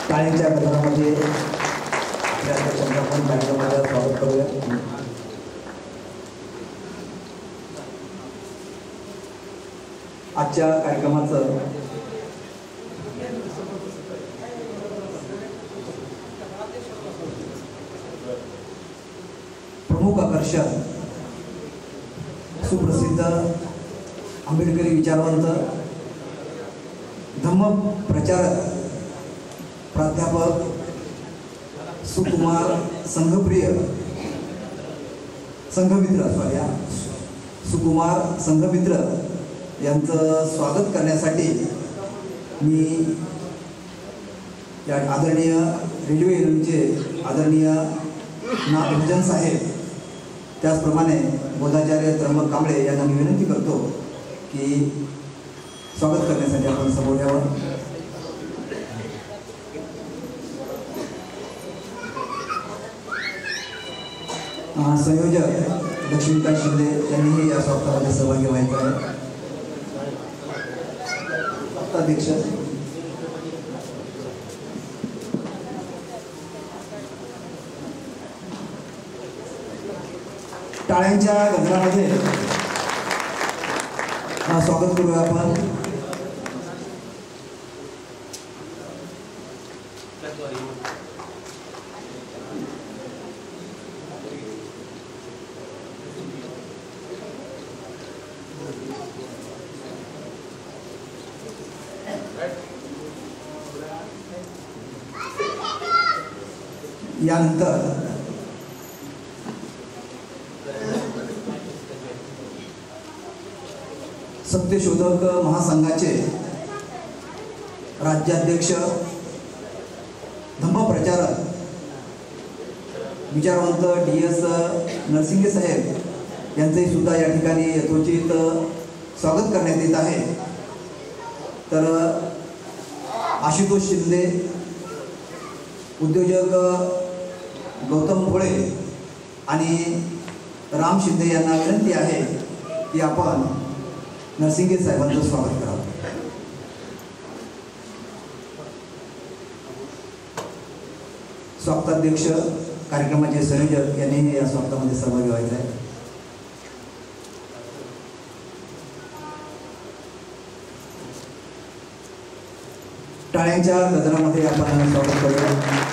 टाळ्यांच्या गजरामध्ये आपण कार्यक्रमाला स्वागत करूया. आजच्या कार्यक्रमाचं प्रमुख आकर्षण सुप्रसिद्ध आंबेडकरी विचारवंत धम्म प्रचारक प्राध्यापक सुकुमार संघप्रिय संघमित्र सुकुमार संघमित्र यांचं स्वागत करण्यासाठी मी या आदरणीय रेल्वे रेल्वेचे आदरणीय नागभजन साहेब त्याचप्रमाणे बोधाचार्य त्र्यंबक कांबळे यांना मी विनंती करतो की स्वागत करण्यासाठी आपण समोर यावं. संयोजक लक्ष्मीकांत शिंदे यांनीही या स्वागतामध्ये सहभागी व्हायचं आहे. स्वागताध्यक्ष टाळ्यांच्या गजरामध्ये स्वागत करूया आपण. यानंतर सत्यशोधक महासंघाचे राज्याध्यक्ष धम्म प्रचारक विचारवंत DS नरसिंगे साहेब यांचेही सुद्धा या ठिकाणी यथोचित स्वागत करण्यात येत आहे. तर आशुतोष शिंदे उद्योजक गौतम भोळे आणि राम शिंदे यांना विनंती आहे की आपण नरसिंगे साहेबांचं स्वागत करावं. स्वागताध्यक्ष कार्यक्रमाचे संयोजक यांनी या स्वागतामध्ये सहभागी व्हायचं आहे. टाळ्यांच्या गजरामध्ये आपण स्वागत करूया.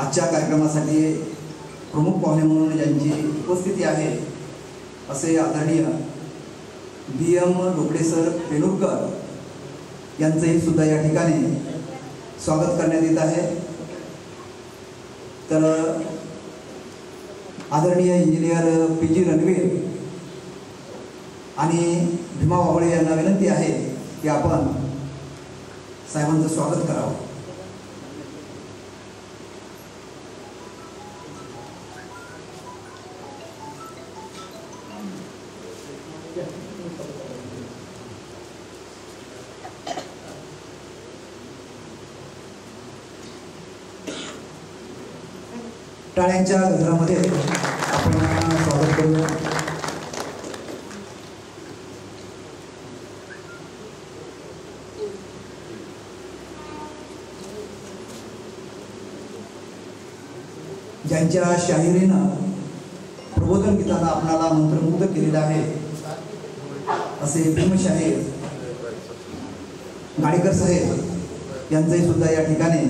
आजच्या कार्यक्रमासाठी प्रमुख पाहुणे म्हणून ज्यांची उपस्थिती आहे असे आदरणीय BM डोबळे सर पेनुरकर यांचंही सुद्धा या ठिकाणी स्वागत करण्यात येत आहे. तर आदरणीय इंजिनियर PG रणवीर आणि भीमा वाबळे यांना विनंती आहे की आपण साहेबांचं स्वागत करावं. टाळ्यांच्या गजरामध्ये आपण स्वागत करूया. ज्यांच्या शाहिरीनं प्रबोधन गीताला आपणाला मंत्रमुग्ध केलेलं आहे असे भीमशाहीर गाडेकर साहेब यांचंही सुद्धा या ठिकाणी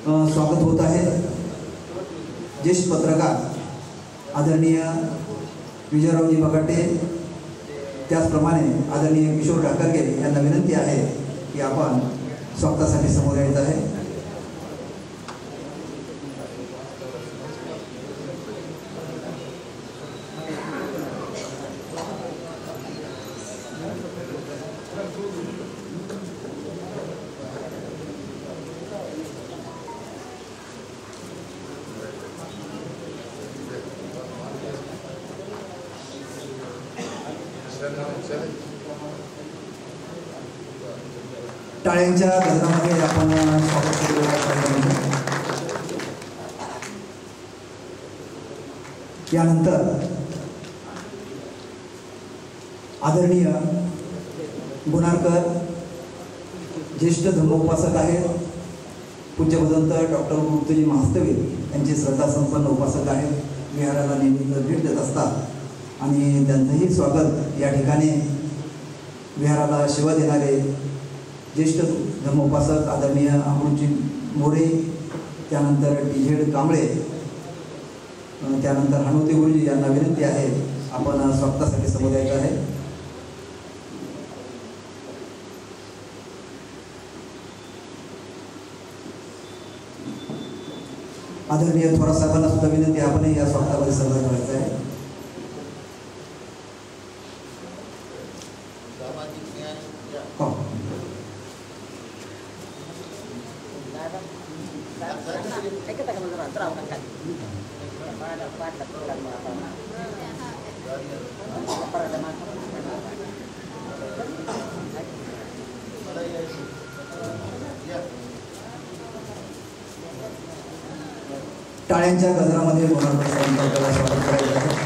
स्वागत होत आहे. ज्येष्ठ पत्रकार आदरणीय विजयरावजी बगाटे त्याचप्रमाणे आदरणीय किशोर ठाकरगे यांना विनंती आहे की आपण स्वागतासाठी समोर यायचं आहे. टाळ्यांच्या गजरामध्ये आपण स्वागत केलेलं आहे. यानंतर आदरणीय गुणारकर ज्येष्ठ धर्मोपासक आहेत, पूज्य भदंत डॉक्टर गुप्तजी महास्तवीर यांचे श्रद्धासंपन्न उपासक आहेत. विहाराला नेहमी भेट देत असतात आणि त्यांचंही स्वागत या ठिकाणी विहाराला सेवा देणारे ज्येष्ठ धर्मोपासक आदरणीय अमृतजी मोरे, त्यानंतर डी.झेड. कांबळे, त्यानंतर हनुमते गुरुजी यांना विनंती आहे आपण स्वागतासाठी समोर यायचं आहे. आदरणीय थोरात साहेबांना सुद्धा विनंती आहे आपण या स्वागतामध्ये सहभागी व्हायचं आहे. टाळ्यांच्या गजरामध्ये गुणारकर साहेबांना स्वागत करायचं आहे.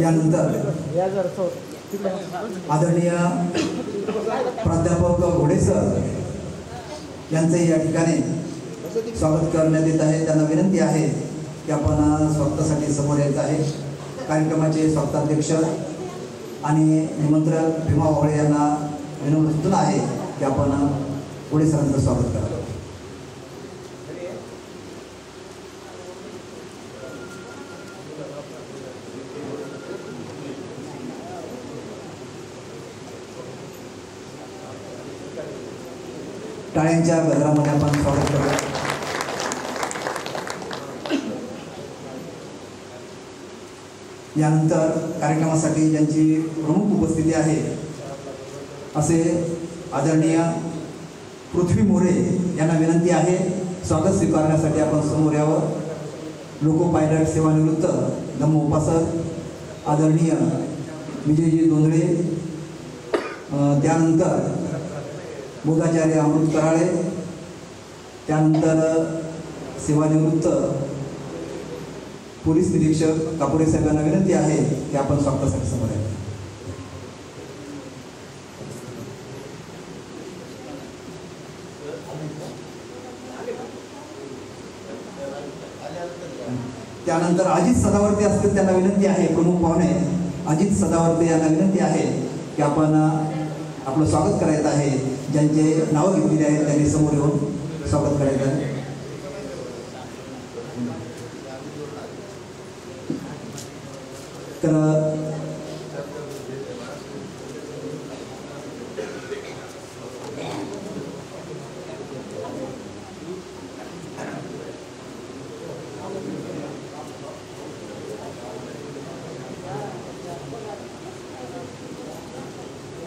यानंतर आदरणीय प्राध्यापक घोडे सर यांचंही या ठिकाणी स्वागत करण्यात येत आहे. त्यांना विनंती आहे की आपण स्वागतासाठी समोर यायचं आहे. कार्यक्रमाचे स्वागताध्यक्ष आणि निमंत्रक भीमा वावळे यांना विनम्र सूचना आहे की आपण घोडे सरांचं स्वागत करावं. टाळ्यांच्या गजरामध्ये आपण स्वागत करूया. यानंतर कार्यक्रमासाठी ज्यांची प्रमुख उपस्थिती आहे असे आदरणीय पृथ्वी मोरे यांना विनंती आहे स्वागत स्वीकारण्यासाठी आपण समोर यावं. लोको पायलट सेवानिवृत्त धम्मोपासक आदरणीय विजयजी दोंदळे, त्यानंतर बोधाचार्य अमृत कराळे, त्यानंतर सेवानिवृत्त पोलीस निरीक्षक कापुरे साहेबांना विनंती आहे की आपण स्वागतासाठी समोर यावं. त्यानंतर अजित सदावर्ते असतील त्यांना विनंती आहे, प्रमुख पाहुणे अजित सदावर्ते यांना विनंती आहे की आपण आपलं स्वागत करायचं आहे. ज्यांचे नावं घेतलेली आहेत त्यांनी समोर येऊन स्वागत करायचं आहे. तर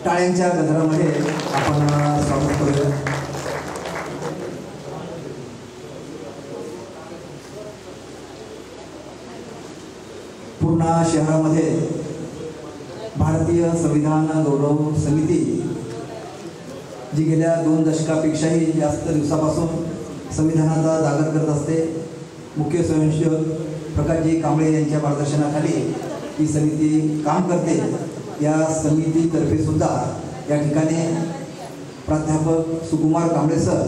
टाळ्यांच्या गजरामध्ये आपण स्वागत करूया. पूर्णा शहरामध्ये भारतीय संविधान गौरव समिती जी गेल्या 2 दशकापेक्षाही जास्त दिवसापासून संविधानाचा जागर करत असते, मुख्य स्वयंसेवक प्रकाशजी कांबळे यांच्या मार्गदर्शनाखाली ही समिती काम करते. या समितीतर्फे सुद्धा या ठिकाणी प्राध्यापक सुकुमार कांबळे सर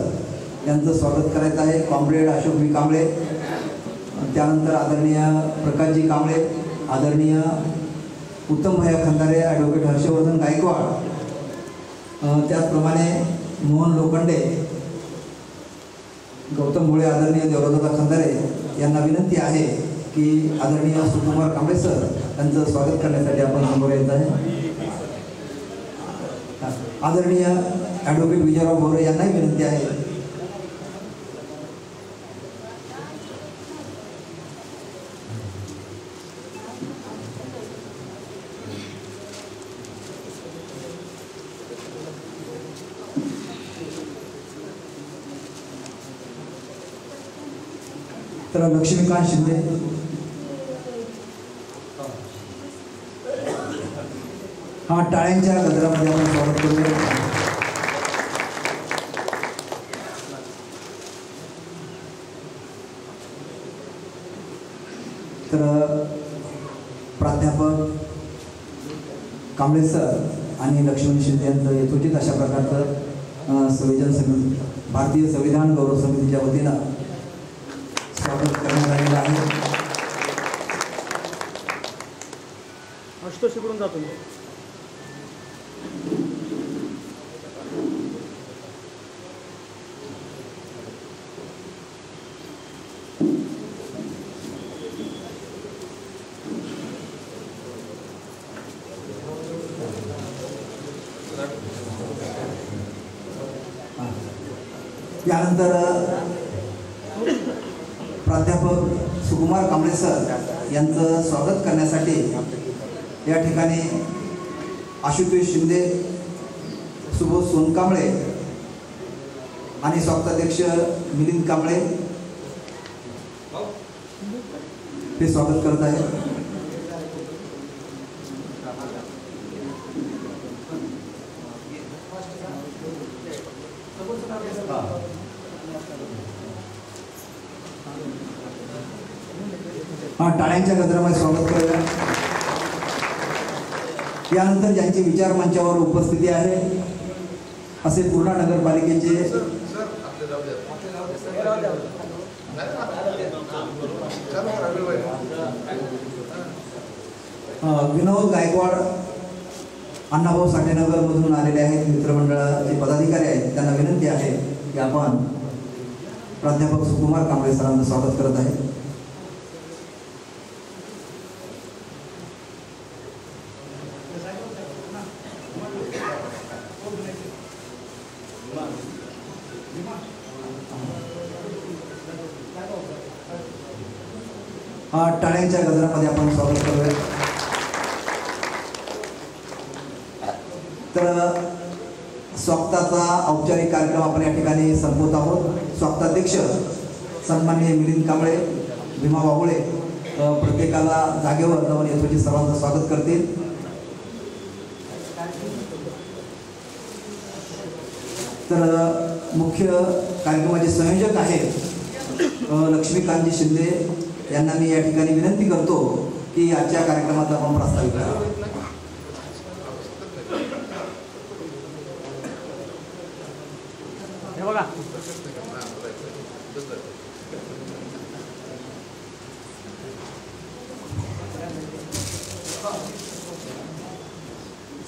यांचं स्वागत करायचं आहे. कॉम्रेड अशोक व्ही कांबळे, त्यानंतर आदरणीय प्रकाशजी कांबळे, आदरणीय उत्तम भैया खंदारे, ॲडव्होकेट हर्षवर्धन गायकवाड, त्याचप्रमाणे मोहन लोखंडे, गौतम मुळे, आदरणीय देवराजदादा खंदारे यांना विनंती आहे की आदरणीय सुकुमार कांबळे सर यांचं स्वागत करण्यासाठी आपण समोर येत आहे. आदरणीय ॲडव्होकेट विजयराव भोरे यांनाही विनंती आहे. तर लक्ष्मीकांत शिंदे, हा टाळ्यांच्या गजरामध्ये आपण स्वागत करूया. तर प्राध्यापक कांबळे सर आणि लक्ष्मण शिंदे यांचं यथोचित अशा प्रकारचं संविधान समिती, भारतीय संविधान गौरव समितीच्या वतीनं स्वागत करण्यात आलेलं आहे. शिकडून जातो. यानंतर प्राध्यापक सुकुमार कांबळे सर यांचं स्वागत करण्यासाठी या ठिकाणी आशुतोष शिंदे, सुबोध सोनकांबळे आणि स्वागताध्यक्ष मिलिंद कांबळे ते स्वागत करत आहेत. टाळ्यांच्या गजरामध्ये स्वागत करूया. यानंतर ज्यांची विचार मंचावर उपस्थिती आहे असे पूर्णा नगरपालिकेचे विनोद गायकवाड अण्णाभाऊ साठेनगर मधून आलेले आहेत, मित्रमंडळाचे पदाधिकारी आहेत. त्यांना विनंती आहे की आपण प्राध्यापक सुकुमार कांबळे सरांचं स्वागत करत आहे. टाळ्यांच्या गजरामध्ये आपण स्वागत करूया. तर स्वागताचा औपचारिक कार्यक्रम आपण या ठिकाणी संपवत आहोत. स्वागताध्यक्ष सन्माननीय मिलिंद कांबळे, भीमा बाबुळे प्रत्येकाला जागेवर जाऊन यथोचित सर्वांचं स्वागत करतील. तर मुख्य कार्यक्रमाचे संयोजक आहेत लक्ष्मीकांतजी शिंदे यांना मी या ठिकाणी विनंती करतो की आजच्या कार्यक्रमाचा आपण प्रस्तावित करा.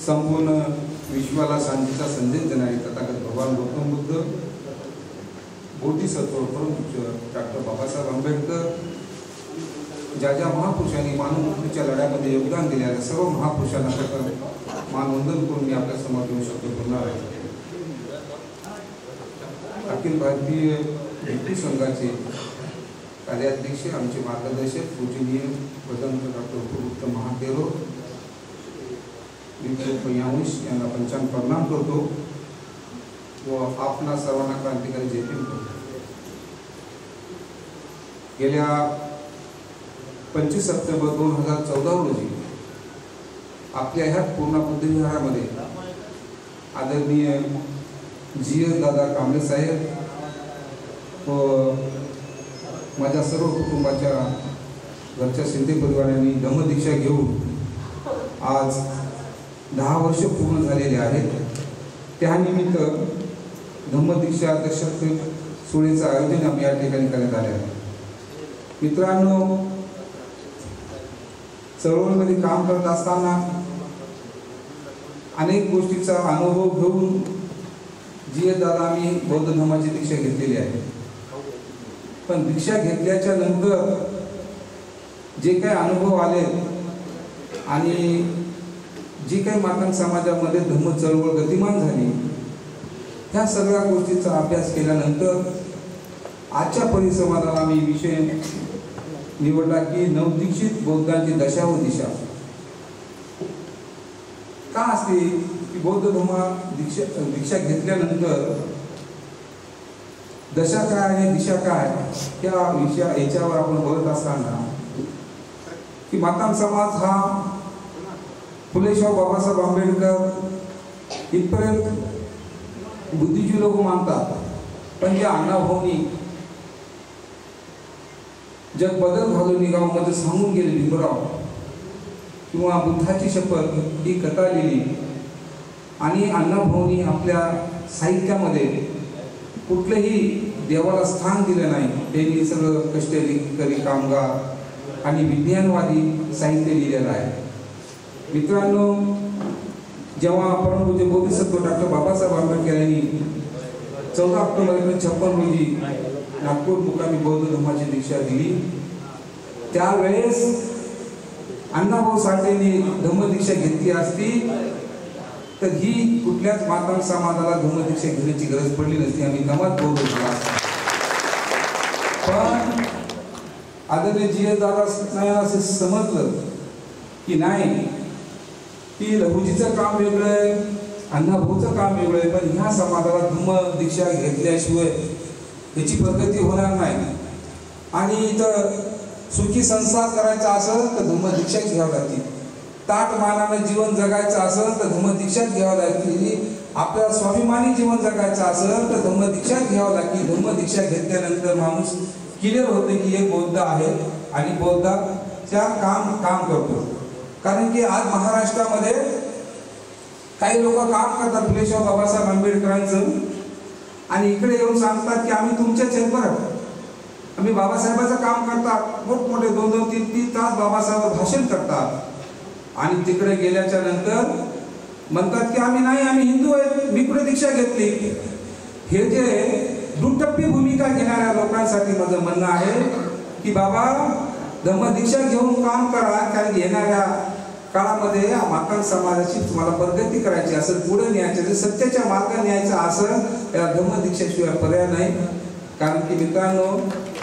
संपूर्ण विश्वाला शांतीचा संदेश देणारे तथागत भगवान गौतम बुद्ध, बोधिसत्व डॉक्टर बाबासाहेब आंबेडकर, ज्या ज्या महापुरुषांनी मानवमुक्तीच्या लढ्यामध्ये योगदान दिलेल्या सर्व महापुरुषांना मानवंदन करून मी आपल्या समोर घेऊ शकतो बोलणार आहे. अखिल भारतीय हिंदू संघाचे कार्याध्यक्ष, आमचे मार्गदर्शक पूजनीय पदंत डॉक्टर उपयुक्त महादेव यांना पंचांग प्रणाम करतो व आपणा सर्वांना क्रांतिकारी जय भीम करतो. गेल्या 25 सप्टेंबर 2014 रोजी आपल्या ह्या पूर्णा बुद्धविहारामध्ये आदरणीय जी.एस. दादा कांबळे साहेब व माझ्या सर्व कुटुंबाच्या घरच्या शिंदे परिवारांनी धम्मदीक्षा घेऊन आज 10 वर्ष पूर्ण झालेले आहेत. त्यानिमित्त धम्मदीक्षा दशक सोहळ्याचं आयोजन आम्ही या ठिकाणी करण्यात आले आहे. मित्रांनो, चळवळीमध्ये काम करत असताना अनेक गोष्टीचा अनुभव घेऊन जी दादा आम्ही बौद्ध धर्माची दीक्षा घेतलेली आहे. पण दीक्षा घेतल्याच्या नंतर जे काही अनुभव आले आणि जी काही मातंग समाजामध्ये धम्म चळवळ गतिमान झाली, ह्या सगळ्या गोष्टीचा अभ्यास केल्यानंतर आजच्या परिसंवादाला आम्ही विषय निवडला की नवदीक्षित बौद्धांची दशा व दिशा. का असते की बौद्ध धर्म दीक्षा घेतल्यानंतर दशा काय आणि दिशा काय या याच्यावर आपण बोलत असताना की मातांग समाज हा फुले शाहू बाबासाहेब आंबेडकर इथपर्यंत बुद्धिजीवी लोक मानतात, पण जे अण्णाभाऊंनी जग बदल घालून गावामध्ये सांगून गेले भीमराव किंवा बुद्धाची शपथ ही कथा लिहिली आणि अण्णाभाऊंनी आपल्या साहित्यामध्ये कुठलंही देवाला स्थान दिलं नाही. त्यांनी सगळं कष्टकरी कामगार आणि विज्ञानवादी साहित्य लिहिलेलं आहे. मित्रांनो, जेव्हा परमपूज्य बोधिसत्व डॉक्टर बाबासाहेब आंबेडकर यांनी 14 ऑक्टोबर 1956 रोजी नागपूर मुक्कामी बौद्ध धर्माची दीक्षा दिली, त्यावेळेस अण्णाभाऊ साठेंनी धम्मदीक्षा घेतली असती तर ही कुठल्याच मातांग समाजाला धम्मदीक्षा घेण्याची गरज पडली नसती. आम्ही नमाज बोलत होतो. पण आदरणीय जी दादा असे समजलं की नाही, की लहुजीचं काम वेगळं आहे, अण्णाभाऊचं काम वेगळं आहे, पण ह्या समाजाला धम्म दीक्षा घेतल्याशिवाय याची प्रगती होणार नाही. आणि इथं सुखी संसार करायचा असेल तर धम्म दीक्षा घ्यावी लागते. ताट मानानं जीवन जगायचं असेल तर धम्म दीक्षा घ्यावी लागते. आपल्याला स्वाभिमानी जीवन जगायचं असेल तर धम्म दीक्षा घ्यावी लागते. धम्म दीक्षा घेतल्यानंतर माणूस क्लिअर होते की एक बौद्ध आहे आणि बौद्धाच्या काम करतो. कारण की आज महाराष्ट्रामध्ये काही लोक काम करतात फुले शाहू बाबासाहेब आंबेडकरांचं आणि इकडे येऊन सांगतात की आम्ही तुमच्याच आहेत बरं, आम्ही बाबासाहेबांचं काम करतात. मोठमोठे 2-2, 3-3 तास बाबासाहेब भाषण करतात आणि तिकडे गेल्याच्या नंतर म्हणतात की आम्ही हिंदू आहेत, मी कुठे दीक्षा घेतली. हे जे दुटप्पी भूमिका घेणाऱ्या लोकांसाठी माझं म्हणणं आहे की बाबा धम्मदीक्षा घेऊन काम करा, कारण येणाऱ्या काळामध्ये मातांग समाजाची तुम्हाला प्रगती करायची असेल, पुढे न्यायचं असेल, सत्याच्या मार्गाने न्यायचं असेल, या धम्मदीक्षाशिवाय पर्याय नाही. कारण की मित्रांनो,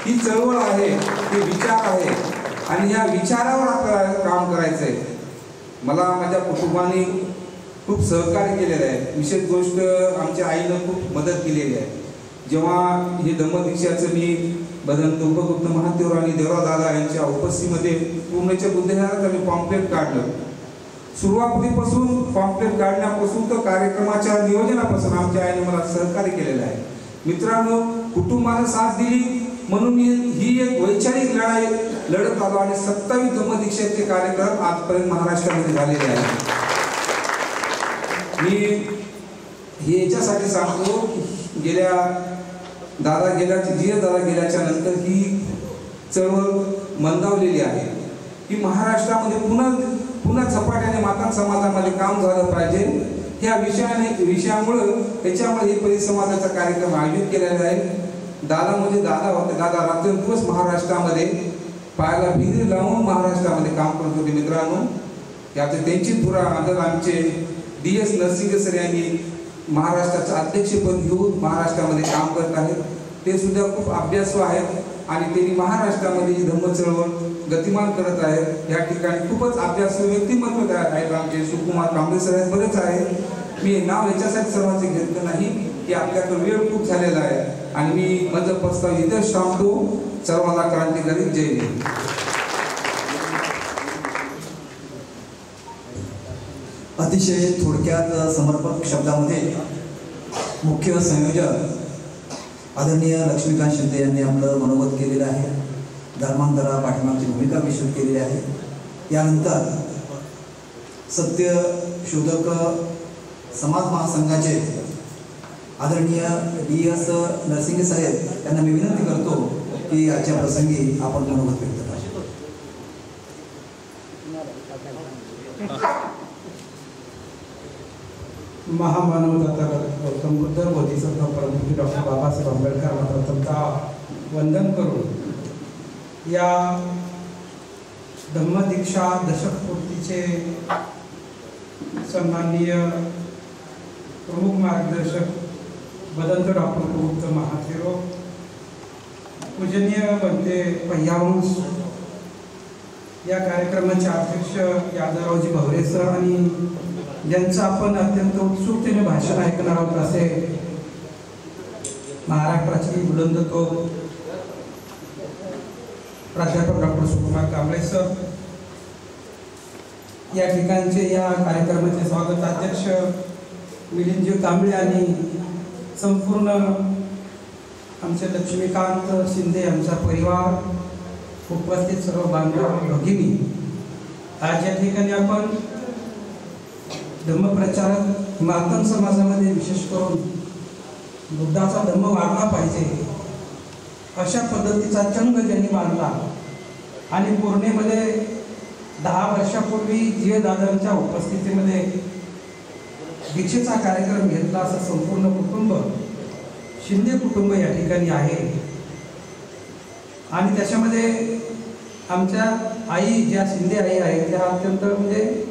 ही चळवळ आहे, ही विचार आहे आणि या विचारावर आपल्याला काम करायचं आहे. मला माझ्या कुटुंबाने खूप सहकार्य केलेलं आहे. विशेष गोष्ट आमच्या आईनं खूप मदत केलेली आहे. जेव्हा हे धम्मदीक्षाचं मी भदंत उपगुप्त महादेव आणि देवराव दादा यांच्या उपस्थितीमध्ये पूर्णच्या बुद्धविहारात आम्ही पॉम्पलेट काढलं. सुरुवातीपासून पॉम्पलेट काढण्यापासून तर कार्यक्रमाच्या नियोजनापासून आमच्या आईने मला सहकार्य केलेलं आहे. मित्रांनो, कुटुंबानं साथ दिली म्हणून ही एक वैचारिक लढाई लढत आलो आणि 27 धम्मदीक्षाचे कार्यक्रम आजपर्यंत महाराष्ट्रामध्ये झालेले आहेत. मी हे याच्यासाठी सांगतो की दादा गेल्याच्या नंतर ही चळवळ मंदावलेली आहे. की महाराष्ट्रामध्ये पुन्हा झपाट्याने मातांग समाजामध्ये काम झालं पाहिजे ह्या विषयामुळं त्याच्यामुळे हे परिसंवादाचा कार्यक्रम आयोजित केलेला आहे. दादा म्हणजे दादा होते. दादा रात्रंदिवस महाराष्ट्रामध्ये पायाला भिंगरी लावून महाराष्ट्रामध्ये काम करत होते. मित्रांनो, याचे त्यांची धुरा आदर आमचे DS नरसिंगे सर यांनी महाराष्ट्राचं अध्यक्षपद घेऊन महाराष्ट्रामध्ये काम करत आहेत. ते सुद्धा खूप अभ्यासू आहेत आणि त्यांनी महाराष्ट्रामध्ये ही धम्म चळवळ गतिमान करत आहेत. या ठिकाणी खूपच अभ्यासू व्यक्तिमत्व आहेत. आमचे सुकुमार कांबळे सर आहेत, बरेच आहेत. मी नाव याच्यासाठी सर्वांचे घेतलं नाही की आपल्याकडे वेळ खूप झालेला आहे आणि मी माझं प्रस्ताव इथेच थांबतो. सर्वांना क्रांतिकारी जय हिंद. अतिशय थोडक्यात समर्पक शब्दामध्ये मुख्य संयोजक आदरणीय लक्ष्मीकांत शिंदे यांनी आपलं मनोगत केलेलं आहे. धर्मांतरा पाठीमागची भूमिका विशद केलेली आहे. यानंतर सत्य शोधक समाज महासंघाचे आदरणीय DS नरसिंगे साहेब यांना मी विनंती करतो की आजच्या प्रसंगी आपण मनोगत व्यक्त करा. महामानवदाता गौतम बुद्ध बोधिसत्व परमपूज्य डॉक्टर बाबासाहेब आंबेडकरांना प्रथमतः वंदन करून या धम्मदीक्षा दशकपूर्तीचे सन्माननीय प्रमुख मार्गदर्शक भदंत डॉक्टर उपगुप्त महाथेरो, पूजनीय बनते पहियावंश, या कार्यक्रमाचे अध्यक्ष यादवरावजी भवरे सर आणि ज्यांचं आपण अत्यंत उत्सुकतेने भाषण ऐकणार आहोत असे महाराष्ट्राची बुलंद तो प्राध्यापक डॉक्टर सुकुमार कांबळे सर, या ठिकाणचे या कार्यक्रमाचे स्वागत अध्यक्ष मिलिंदजी कांबळे आणि संपूर्ण आमचे लक्ष्मीकांत शिंदे यांचा परिवार, उपस्थित सर्व बांधव भगिनी, आज या ठिकाणी आपण धम्मप्रचारक मातंग समाजामध्ये विशेष करून बुद्धाचा धम्म वाढला पाहिजे अशा पद्धतीचा चंग ज्यांनी बांधला आणि पूर्णेमध्ये 10 वर्षापूर्वी जीए दादांच्या उपस्थितीमध्ये दीक्षेचा कार्यक्रम घेतला असं संपूर्ण कुटुंब, शिंदे कुटुंब या ठिकाणी आहे. आणि त्याच्यामध्ये आमच्या आई, ज्या शिंदे आई आहेत, त्या अत्यंत म्हणजे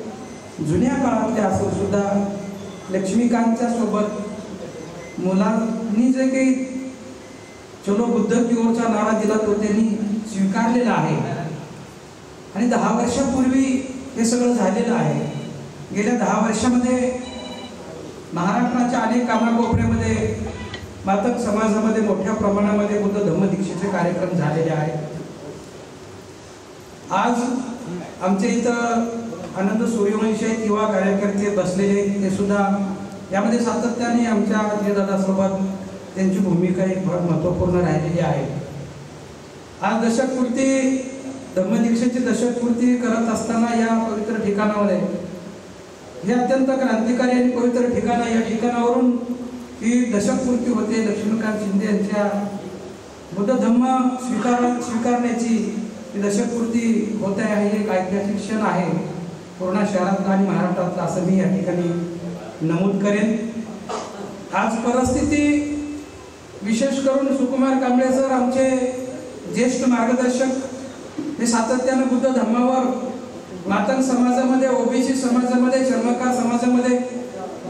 जुन्या काळातल्या असून सुद्धा लक्ष्मीकांतच्या सोबत मुलांनी जे काही चलो बुद्ध की ओरचा नारा दिला तो त्यांनी स्वीकारलेला आहे. आणि 10 वर्षापूर्वी हे सगळं झालेलं आहे. गेल्या 10 वर्षामध्ये महाराष्ट्राच्या अनेक कानाकोपऱ्यामध्ये मातंग समाजामध्ये मोठ्या प्रमाणामध्ये बुद्ध धम्मदीक्षेचे कार्यक्रम झालेले आहेत. आज आमच्या इथं आनंद सूर्यवंशी आहेत, युवा कार्यकर्ते बसलेले, ते सुद्धा यामध्ये सातत्याने आमच्या जीदादासोबत त्यांची भूमिका एक महत्त्वपूर्ण राहिलेली आहे. आज दशकपूर्ती धम्मदीक्षेची दशकपूर्ती करत असताना या पवित्र ठिकाणामध्ये, हे अत्यंत क्रांतिकारी आणि पवित्र ठिकाण, या ठिकाणावरून ही दशकपूर्ती होते. लक्ष्मीकांत शिंदे यांच्या बुद्ध धम्म स्वीकारण्याची ही दशकपूर्ती होत आहे. हे एक ऐतिहासिक क्षण आहे पूर्ण शहरातला आणि महाराष्ट्रातला, असं मी या ठिकाणी नमूद करेन. आज परिस्थिती विशेष करून सुकुमार कांबळे सर, आमचे ज्येष्ठ मार्गदर्शक, हे सातत्यानं बुद्ध धम्मावर मातंग समाजामध्ये, ओबीसी समाजामध्ये, चर्मकार समाजामध्ये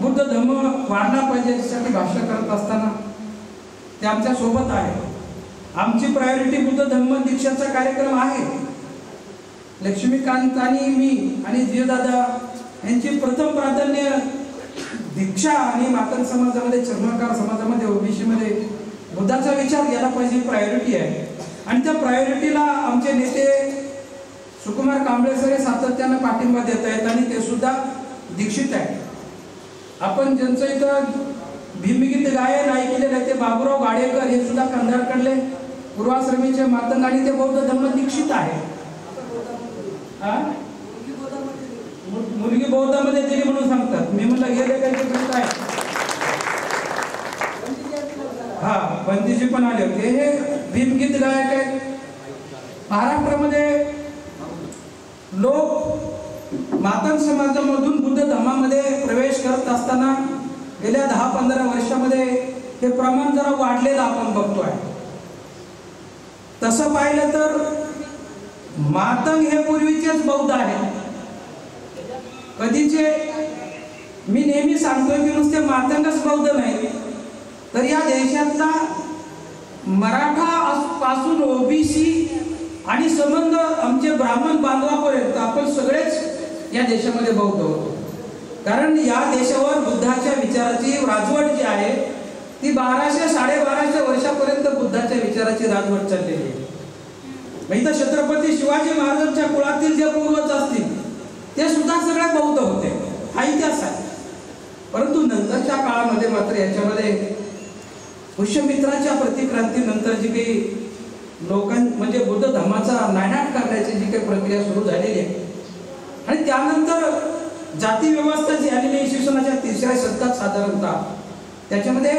बुद्ध धम्म वाढला पाहिजे यासाठी भाष्य करत असताना ते आमच्या सोबत आहे. आमची प्रायोरिटी बुद्ध धम्म दीक्षाचा कार्यक्रम आहे. लक्ष्मीकांत आणि मी आणि जीदादा यांची प्रथम प्राधान्य दीक्षा आणि मातंग समाजामध्ये, चर्मकार समाजामध्ये, ओबीसी मध्ये बुद्धाचा विचार याला पाहिजे, प्रायोरिटी आहे. आणि त्या प्रायोरिटीला आमचे नेते सुकुमार कांबळे सर हे सातत्यानं पाठिंबा देत आहेत आणि ते सुद्धा दीक्षित आहेत. आपण ज्यांचं इथं भीमगीत गायन ऐकलेलं आहे ते बाबूराव गाडेकर, हे सुद्धा कंधारकडले पूर्वाश्रमीचे मातंग आणि ते बौद्ध धम्म दीक्षित आहे. मुलगी बौद्धामध्ये दिली म्हणून सांगतात. मी म्हणलं गेले काय हा बंदीजी पण आले होते. हे भीमगीत गायक आहेत. महाराष्ट्रामध्ये लोक मातंग समाजामधून बुद्ध धम्मामध्ये प्रवेश करत असताना गेल्या 10-15 वर्षामध्ये हे प्रमाण जरा वाढलेलं आपण बघतोय. तसं पाहिलं तर मातंग हे पूर्वीचेच बौद्ध आहेत. कधीचे, मी नेहमी सांगतोय की नुसते मातंगच बौद्ध नाही, तर या देशातला मराठा पासून ओबीसी आणि संबंध आमचे ब्राह्मण बांधवापर्यंत आपण सगळेच या देशामध्ये बौद्ध होतो. कारण या देशावर बुद्धाच्या विचाराची राजवट जी आहे ती 1200-1250 वर्षापर्यंत बुद्धाच्या विचाराची राजवट चाललेली आहे. इथं छत्रपती शिवाजी महाराजांच्या कुळातील जे पूर्वज असतील ते सुद्धा सगळे बौद्ध होते, हा इतिहास आहे. परंतु नंतरच्या काळामध्ये मात्र याच्यामध्ये पुष्यमित्राच्या प्रतिक्रांतीनंतर जी काही म्हणजे बुद्ध धर्माचा नायनाट करण्याची जी काही प्रक्रिया सुरू झालेली आहे आणि त्यानंतर जाती व्यवस्था जी आलेली इसवी सनाच्या 3ऱ्या शतकात साधारणतः, त्याच्यामध्ये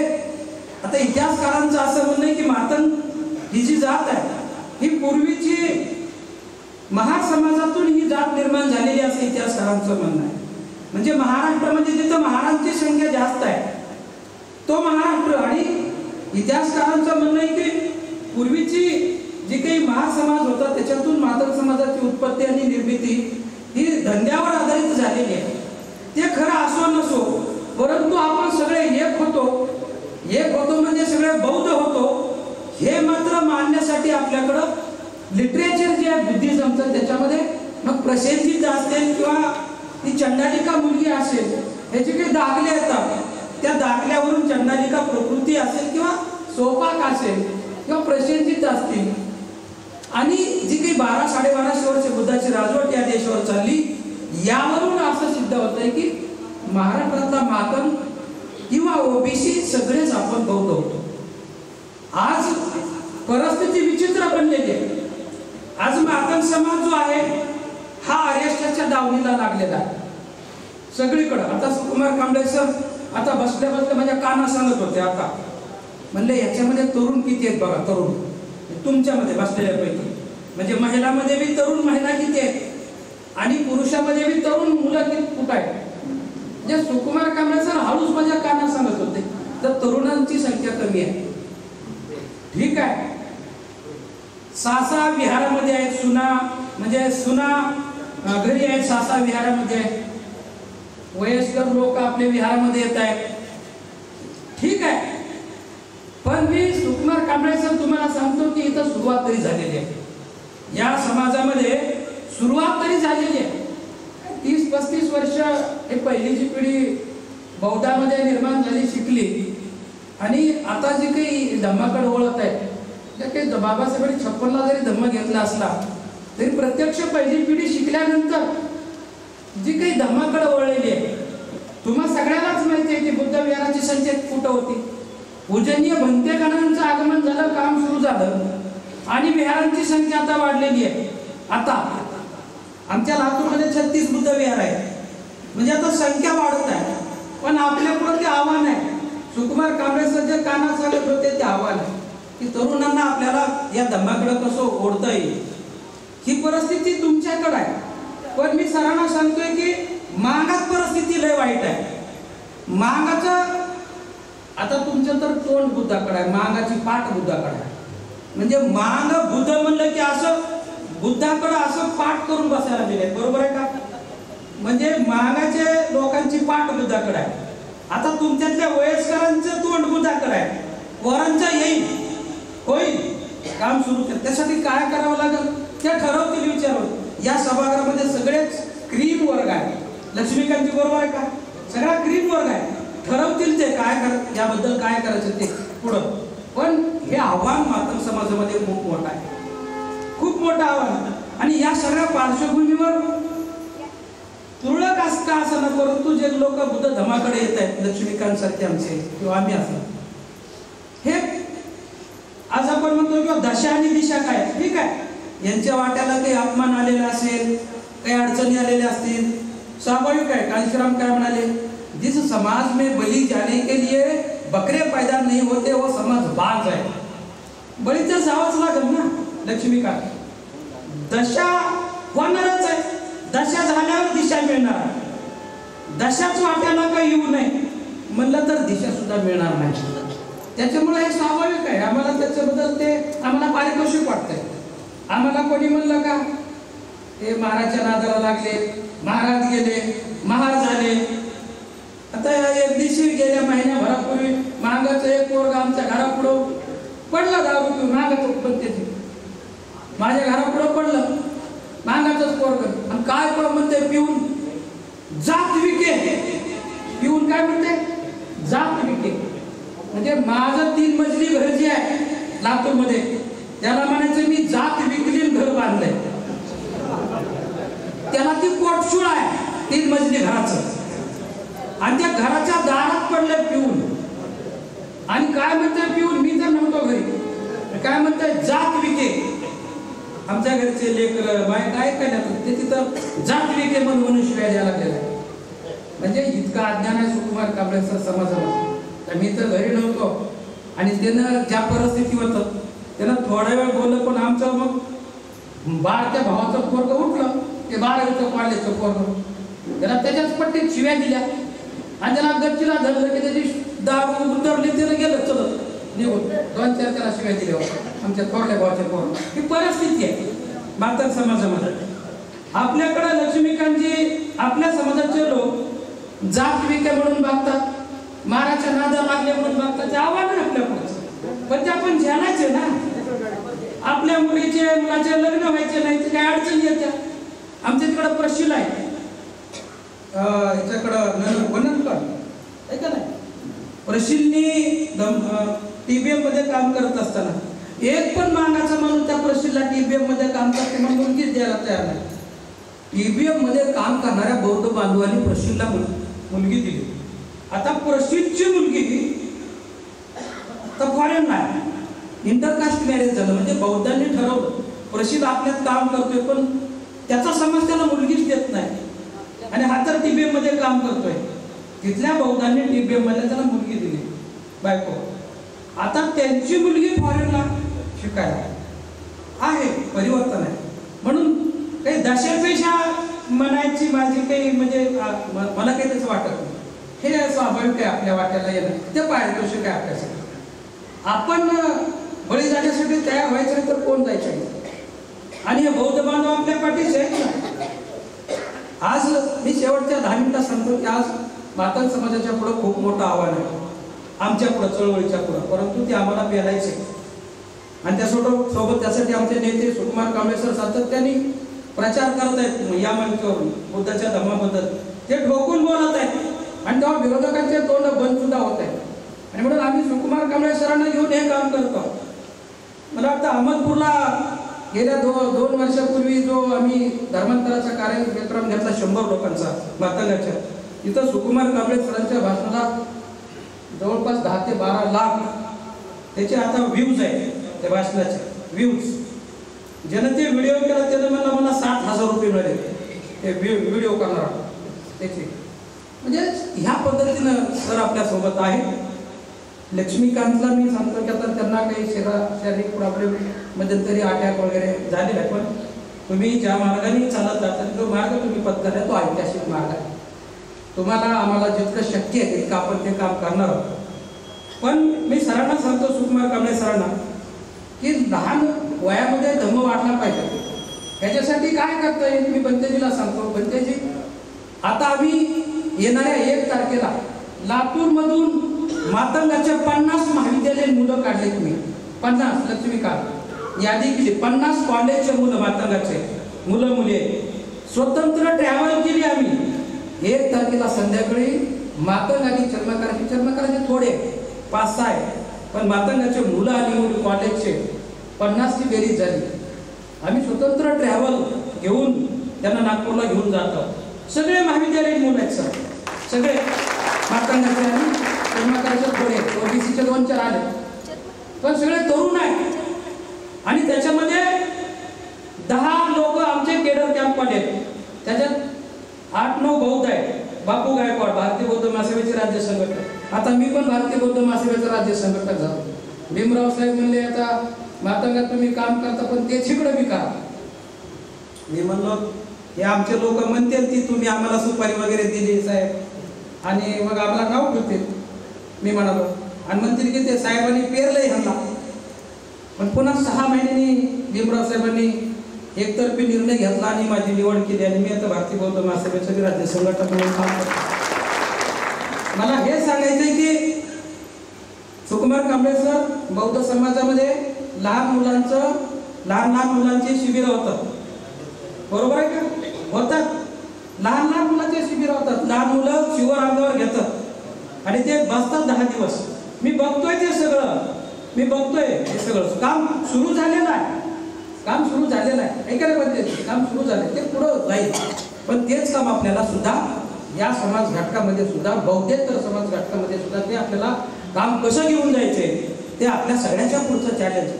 आता इतिहासकारांचं असं म्हणणं आहे की मातंग ही जी जात आहे ही पूर्वीची महार समाजातून ही जात निर्माण झालेली असं इतिहासकारांचं म्हणणं आहे. म्हणजे महाराष्ट्रामध्ये जिथं महारांची संख्या जास्त आहे तो महाराष्ट्र, आणि इतिहासकारांचं म्हणणं आहे की पूर्वीची जी काही महार समाज होता त्याच्यातून मातंग समाजाची उत्पत्ती आणि निर्मिती ही धंद्यावर आधारित झालेली आहे. ते खरं असो नसो, परंतु आपण सगळे एक होतो म्हणजे सगळे बौद्ध होतो हे मात्र मानण्यासाठी आपल्याकडं लिटरेचर जे आहे बुद्धिझमचं, त्याच्यामध्ये मग प्रसेनजीत असेल किंवा ती चंडालिका मुलगी असेल, ह्याचे काही दाखले येतात. त्या दाखल्यावरून चंडालिका प्रकृती असेल किंवा सोपाक असेल किंवा प्रसेनजित असतील आणि जी काही 1200-1250 वर्ष बुद्धाची राजवट या देशावर चालली, यावरून असं सिद्ध होत आहे की महाराष्ट्रातला मातंग किंवा ओबीसी सगळेच आपण बौद्ध होतो. आज परिस्थिती विचित्र बनलेली आहे. आज मातंग समाज जो आहे हा आर्यष्टाच्या दावणीला लागलेला आहे सगळीकडे. आता सुकुमार कांबळे सर आता बसल्या बसल्या माझ्या काना सांगत होते, आता म्हणले याच्यामध्ये तरुण किती आहेत बघा, तरुण तुमच्यामध्ये बसलेल्यापैकी, म्हणजे महिलांमध्ये बी तरुण महिला किती आहेत आणि पुरुषामध्ये बी तरुण मुलं किती कुठं आहेत. म्हणजे सुकुमार कांबळे सर हळूच माझ्या काना सांगत होते तर तरुणांची संख्या कमी आहे. ठीक आहे, 6 विहारामध्ये आहेत सुना, म्हणजे सुना घरी आहेत, 6 विहारामध्ये आहेत. वयस्कर लोक आपल्या विहारामध्ये येत आहेत. ठीक आहे, पण मी सुकुमार कांबळे सर तुम्हाला सांगतो की इथं सुरुवात तरी झालेली आहे. या समाजामध्ये सुरुवात तरी झालेली आहे. 30-35 वर्ष हे पहिलीची पिढी बौद्धामध्ये निर्माण झाली, शिकली, आणि आता जे काही धम्माकडे वळत आहे, काही बाबासाहेबांनी 56ला जरी धम्म घेतला असला तरी प्रत्यक्ष पहिली पिढी शिकल्यानंतर जी काही धम्माकडे वळलेली आहे, तुम्हा सगळ्यांनाच माहिती आहे की बुद्ध विहाराची संख्या कुठं होती. पूजनीय भंतेगणांचं आगमन झालं, काम सुरू झालं आणि विहारांची संख्या आता वाढलेली आहे. आता आमच्या लातूरमध्ये 36 बुद्ध विहार आहे, म्हणजे आता संख्या वाढत आहे. पण आपल्यापुढे ते आव्हान आहे, सुकुमार कांबळे सर जे काना सांगत होते ते आव्हान आहे की तरुणांना आपल्याला या धम्माकडे कसं ओढता येईल. ही परिस्थिती तुमच्याकडे आहे, पण मी सरांना सांगतोय की मागात परिस्थिती लय वाईट आहे. मागाचं आता तुमचं तर तोंड बुद्धाकडे आहे, मागाची पाठ बुद्धाकडे आहे. म्हणजे माग बुद्ध म्हणलं की असं बुद्धाकडे असं पाठ करून बसायला दिले, बरोबर आहे का. म्हणजे मागाचे लोकांची पाठ बुद्धाकडे आहे. आता तुमच्यातल्या वयस्करांचं तोंड बुद्धाकडे आहे, पोरांचं येईल, होईल, काम सुरू केलं. त्यासाठी काय करावं लागेल ते ठरवतील, विचारून. या सभागृहामध्ये सगळेच क्रीम वर्ग आहे, लक्ष्मीकांतजी बरोबर आहे का, सगळा क्रीम वर्ग आहे. ठरवतील ते काय याबद्दल काय करायचं ते पुढं. पण हे आव्हान मातंग समाजामध्ये खूप मोठं आहे, खूप मोठं आव्हान. आणि या सगळ्या पार्श्वभूमीवर तुरळक असता असं ना, परंतु जे लोक बुद्ध धमाकडे येत आहेत, लक्ष्मीकांत सारखे आमचे किंवा आम्ही असं, हे आज आपण म्हणतो किंवा दशा आणि दिशा काय, ठीक आहे, यांच्या वाट्याला काही अपमान आलेला असेल, काही अडचणी आलेल्या असतील, स्वाभाविक आहे. कांशीराम काय म्हणाले, जिस समाज में बलि जाने के लिए बकरे पैदा नहीं होते वो समाज बाज है. बळी तर जावंच लागेल ना. लक्ष्मीकांत, दशा होणारच आहे, दशा झाल्यावर दिशा मिळणार. दशाच वाट्याला काही येऊ नये म्हणलं तर दिशा सुद्धा मिळणार नाही. त्याच्यामुळे हे स्वाभाविक आहे. आम्हाला त्याच्याबद्दल ते आम्हाला पारितोषिक वाटतंय. आम्हाला कोणी म्हणलं का हे महाराजच्या नादाला लागले, महाराज गेले, महार झाले. आता एक दिवशी गेल्या महिन्याभरापूर्वी मागाचं एक पोरग आमच्या घरापुढं पडलं, दारू पिऊन, मागाचं पण त्याची माझ्या घरापुढं पडलं, मागाचंच पोरग. आणि काय पण म्हणते, पिऊन जात विके, पिऊन काय म्हणते, जात विके. म्हणजे माझं 3 मजली घर जे आहे लातूरमध्ये, त्याला म्हणायचं मी जात विकली घर बांधलंय. त्याला ती पोटशूळ आहे 3 मजली घराचं, आणि त्या घराच्या दारात पडलं पिऊन. आणि काय म्हणतंय पिऊन, मी तर नव्हतो घरी, काय म्हणतंय जात विके. आमच्या घरचे लेकर बाय काय काय ते तिथं जात विके म्हणून शिवाय द्यायला लागलेला. म्हणजे इतका अज्ञान आहे सुकुमार कांबळे सर समाजामध्ये. तर मी तर घरी नव्हतो, आणि त्यानं ज्या परिस्थिती होतं त्यानं थोडा वेळ बोललं, पण आमचं मग बाळच्या भावाचं पोरग उठलं, ते 12वीचं कॉलेजचं पोरग, त्याला त्याच्याच पट्टीत शिव्या दिल्या आणि त्याला गच्चीला धरलं की त्याची दारू उतरली, त्यानं गेलं चलत निघून. 2-4 त्याला शिव्या दिल्या आमच्या थोरल्या भावाच्या पोरग. ही परिस्थिती आहे मातंग समाजामध्ये. आपल्याकडे लक्ष्मीकांतजी आपल्या समाजाचे लोक जात विके म्हणून बघतात, महाराजच्या नादा लागले म्हणून बघतात. ते आव्हान आहे आपल्याकडे, पण ते आपण जाणायचे ना. आपल्या मुलाचे लग्न व्हायचे नाही ते काय अडचणी येत्या. आमच्या तिकडं प्रशिल आहे, याच्याकडं वननकर आहे का नाही, प्रशिलनी TBM मध्ये काम करत असताना एक पण मानाचा माणूस त्या प्रसिद्धला TBM मध्ये काम करते म्हणून मुलगीच द्यायला तयार नाही. TBM मध्ये काम करणाऱ्या बौद्ध बांधवांनी प्रसिद्धला मुलगी दिली. आता प्रसिद्धची मुलगी तर फॉरेन नाही, इंटरकास्ट मॅरेज झालं. म्हणजे बौद्धांनी ठरवलं प्रसिद्ध आपल्यात काम करतोय पण त्याचा समाज त्याला मुलगीच देत नाही आणि हा तर TBM मध्ये काम करतोय. तिथल्या बौद्धांनी TBM मध्ये त्याला मुलगी दिली बायको. आता त्यांची मुलगी फॉरेनला शिकायला आहे, परिवर्तन आहे. म्हणून काही दशापेक्षा म्हणायची माझी काही म्हणजे मला काही त्याचं वाटत नाही. हे स्वाभाविक आहे, आपल्या वाट्याला येणं ते पारितोषिक आहे आपल्यासाठी. आपण बळी जाण्यासाठी तयार व्हायचं तर कोण जायचं. आणि हे बौद्ध बांधव आपल्या पाठीचे आहेत ना. आज मी शेवटच्या 10 मिनिटात सांगतो की आज मातंग समाजाच्या पुढे खूप मोठं आव्हान आहे आमच्या पुढे, चळवळीच्या पुढे. परंतु ते आम्हाला पेलायचे आणि त्यासोबत त्यासाठी आमचे नेते सुकुमार कांबळे सर सातत्याने प्रचार करत आहेत या मंचावरून बुद्धाच्या धर्माबद्दल. ते ठोकून बोलत आहेत आणि तेव्हा विरोधकांचे तोंड बंद सुद्धा होत आहे. आणि म्हणून आम्ही सुकुमार कांबळे सरांना घेऊन हे काम करतो. मला वाटतं अहमदपूरला गेल्या 2 वर्षापूर्वी जो आम्ही धर्मांतराचा कार्यक्रम घेतला 100 लोकांचा मातंगाच्या, तिथं सुकुमार कांबळे सरांच्या भाषणाला जवळपास 10 ते 12 लाख त्याचे आता व्ह्यूज आहेत. त्या भाषणाचे व्ह्यूज ज्यानं ते व्हिडिओ केला त्यानं मला 60,000 रुपये मिळाले ते व्हिडिओ करणारा त्याचे. म्हणजे ह्या पद्धतीनं सर आपल्यासोबत आहे. लक्ष्मीकांतला मी सांगतो की आता त्यांना काही शारीरिक प्रॉब्लेम मध्यंतरी अटॅक वगैरे झालेला आहे. पण तुम्ही ज्या मार्गाने चालत जाता जो मार्ग तुम्ही पत्करला तो ऐतिहासिक मार्ग आहे. तुम्हाला आम्हाला जितकं शक्य आहे तितकं आपण ते काम करणार आहोत. पण मी सरांना सांगतो सुकुमार कांबळे सरांना की लहान वयामध्ये धम्म वाढला पाहिजे. ह्याच्यासाठी काय करता येईल मी बंतेजीला सांगतो. बंतेजी, आता आम्ही येणाऱ्या 1 तारखेला लातूरमधून मातंगाच्या 50 महाविद्यालयीन मुलं काढले. तुम्ही 50 लक्ष्मीकांत यादी केली. 50 कॉलेजचे मुलं मातंगाचे मुलं मुली स्वतंत्र ट्रॅव्हल केली आम्ही. 1 तारखेला संध्याकाळी मातंग आणि चर्मकाराचे थोडे 5-6 आहे पण मातंगाचे मुलं आणि मुली कॉलेजचे 50 ची बेरीज झाली. आम्ही स्वतंत्र ट्रॅव्हल घेऊन त्यांना नागपूरला घेऊन जातो. सगळे महाविद्यालयीन मुलं आहेत सर, सगळे मातंगाचे आणि चर्मकाराचे थोडे OBCचे 2-4 आले पण सगळे तरुण आहेत. आणि त्याच्यामध्ये 10 लोक आमचे केडर कॅम्पवाले आहेत. त्याच्यात 8-9 बौद्ध आहेत. बापू गायकवाड भारतीय बौद्ध महासभेचे राज्य संघटक. आता मी पण भारतीय बौद्ध महासभेचा राज्य संघटक झालो. भीमराव साहेब म्हणले आता मातंगात तुम्ही काम करता पण तेच इकडं बी करा. मी म्हणलो हे आमचे लोक म्हणतील की तुम्ही आम्हाला सुपारी वगैरे दिली साहेब आणि मग आम्हाला नाव ठेवतील. मी म्हणालो आणि म्हणतील की ते साहेबांनी पेरलंय ह्यांना. पण पुन्हा 6 महिन्यांनी भीमराव साहेबांनी एकतर्फी निर्णय घेतला आणि माझी निवड केली आणि मी आता भारतीय बौद्ध महासभेचे राज्य संघटक म्हणून काम करतो. मला हे सांगायचंय की सुकुमार कांबळे सर बौद्ध समाजामध्ये लहान मुलांची शिबिरं होतात. बरोबर आहे का? होतात. लहान मुलांचे शिबिरं होतात. लहान मुलं शिवर अंगावर घेतात आणि ते बसतात 10 दिवस. मी बघतोय ते सगळं, मी बघतोय हे सगळं. काम सुरू झालेलं आहे, काम सुरू झालेलं आहे. ऐकायला पाहिजे, काम सुरू झाले ते पुढं जाईल. पण तेच काम आपल्याला सुद्धा या समाज घटकामध्ये सुद्धा बौद्धेतर समाज घटकामध्ये सुद्धा ते आपल्याला काम कसं घेऊन जायचे ते आपल्या सगळ्यांच्या पुढचं चॅलेंज.